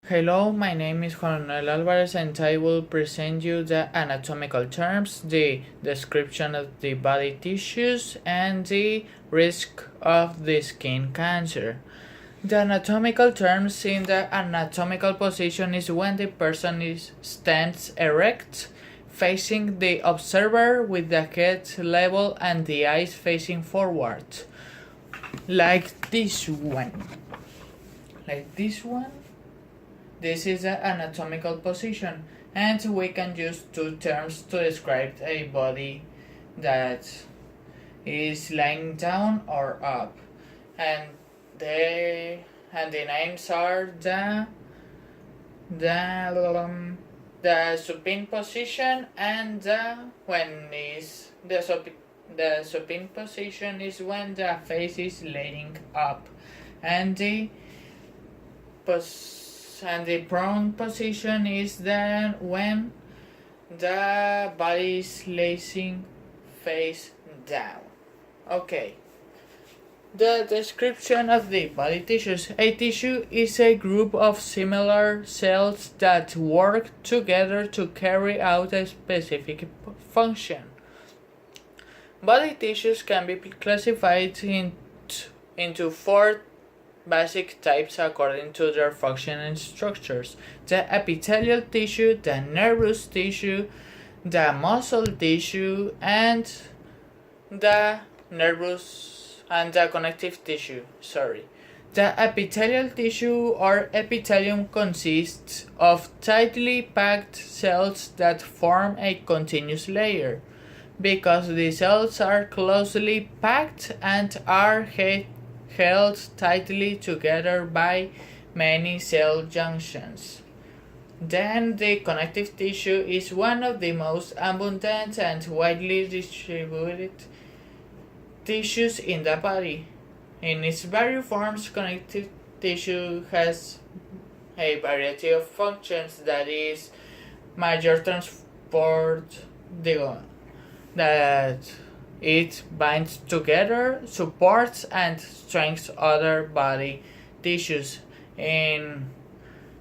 Hello, my name is Juan Manuel Alvarez and I will present you the anatomical terms, the description of the body tissues, and the risk of the skin cancer. The anatomical terms in the anatomical position is when the person stands erect, facing the observer with the head level and the eyes facing forward, like this one. Like this one. This is an anatomical position, and we can use two terms to describe a body that is lying down or up, and the names are the supine position and the supine position is when the face is laying up, and the prone position is then when the body is laying face down. Okay. The description of the body tissues. A tissue is a group of similar cells that work together to carry out a specific function. Body tissues can be classified into four basic types according to their function and structures: the epithelial tissue, the nervous tissue, the muscle tissue, and the connective tissue. The epithelial tissue or epithelium consists of tightly packed cells that form a continuous layer. Because the cells are closely packed and are held tightly together by many cell junctions. Then the connective tissue is one of the most abundant and widely distributed tissues in the body. In its various forms, connective tissue has a variety of functions, that is, major transport that it binds together, supports, and strengthens other body tissues. In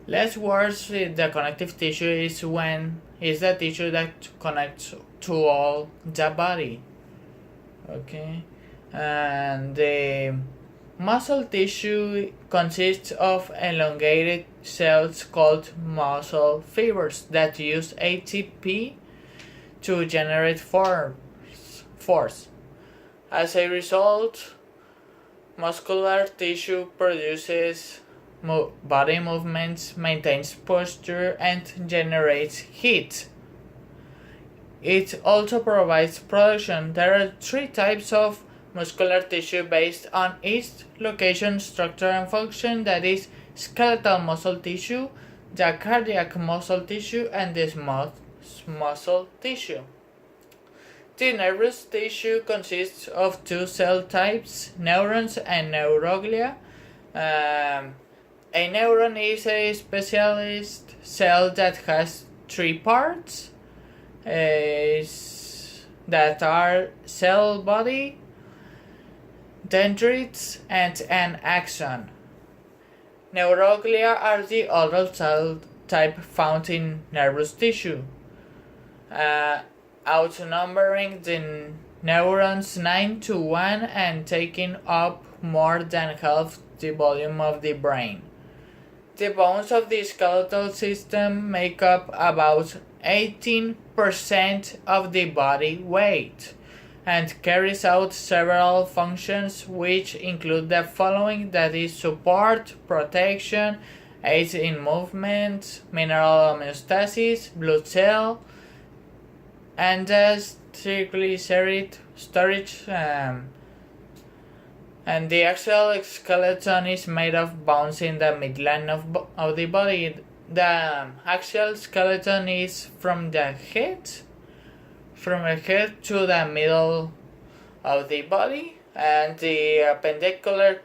less words, the connective tissue is the tissue that connects to all the body. Okay, and the muscle tissue consists of elongated cells called muscle fibers that use ATP to generate force. As a result, muscular tissue produces body movements, maintains posture, and generates heat. It also provides production. There are three types of muscular tissue based on its location, structure, and function, that is, skeletal muscle tissue, the cardiac muscle tissue, and the smooth muscle tissue. The nervous tissue consists of two cell types, neurons and neuroglia. A neuron is a specialist cell that has three parts that are cell body, dendrites, and an axon. Neuroglia are the other cell type found in nervous tissue, outnumbering the neurons 9-1 and taking up more than half the volume of the brain. The bones of the skeletal system make up about 18% of the body weight and carries out several functions, which include the following, that is, support, protection, aids in movement, mineral homeostasis, blood cell, and triglyceride storage. And the axial skeleton is made of bones in the midline of the body. The axial skeleton is from the head to the middle of the body, and the appendicular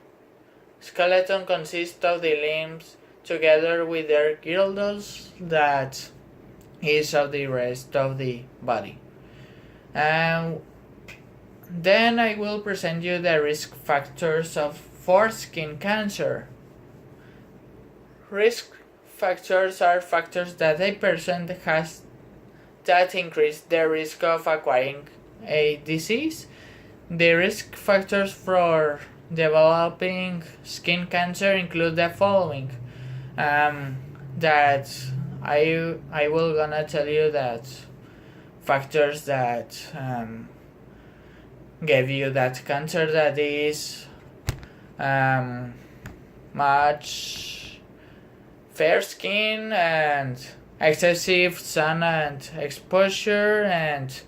skeleton consists of the limbs together with their girdles that is of the rest of the body. Then I will present you the risk factors for skin cancer. Risk factors are factors that a person has that increase the risk of acquiring a disease. The risk factors for developing skin cancer include the following. That I will gonna tell you that factors that give you that cancer, that is much fair skin and excessive sun and exposure, and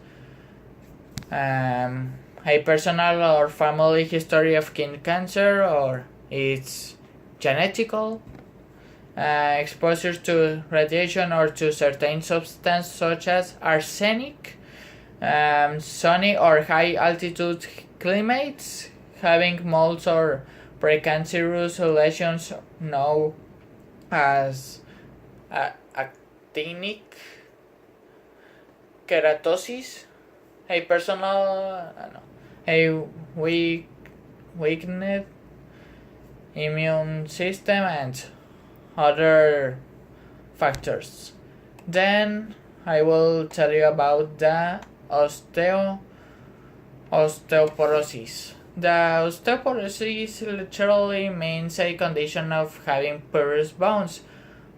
a personal or family history of skin cancer, or it's genetical, exposure to radiation or to certain substances such as arsenic, sunny or high altitude climates, having moles or precancerous lesions known as actinic keratosis, a personal a weakened immune system, and other factors. Then I will tell you about the osteoporosis. The osteoporosis literally means a condition of having porous bones.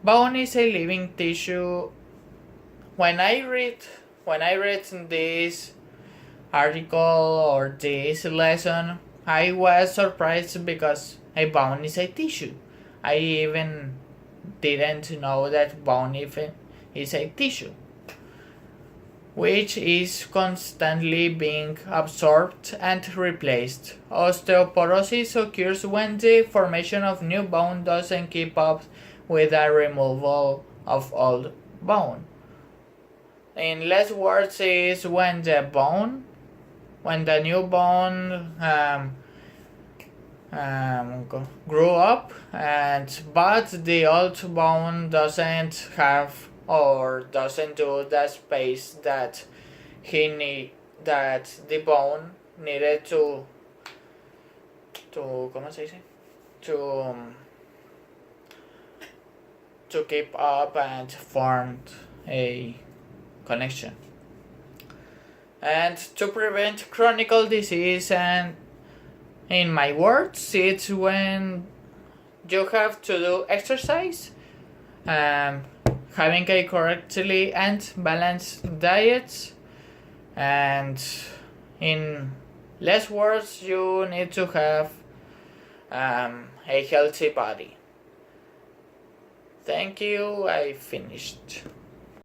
Bone is a living tissue. When I read this article or this lesson, I was surprised because a bone is a tissue. I even didn't know that bone even is a tissue, which is constantly being absorbed and replaced. Osteoporosis occurs when the formation of new bone doesn't keep up with the removal of old bone. In less words, is when the new bone grew up, but the old bone doesn't have or doesn't do the space that that the bone needed to ¿cómo se dice? To keep up and formed a connection. And to prevent chronic disease, and in my words, it's when you have to do exercise, having a correctly and balanced diet, and in less words, you need to have a healthy body. Thank you, I finished.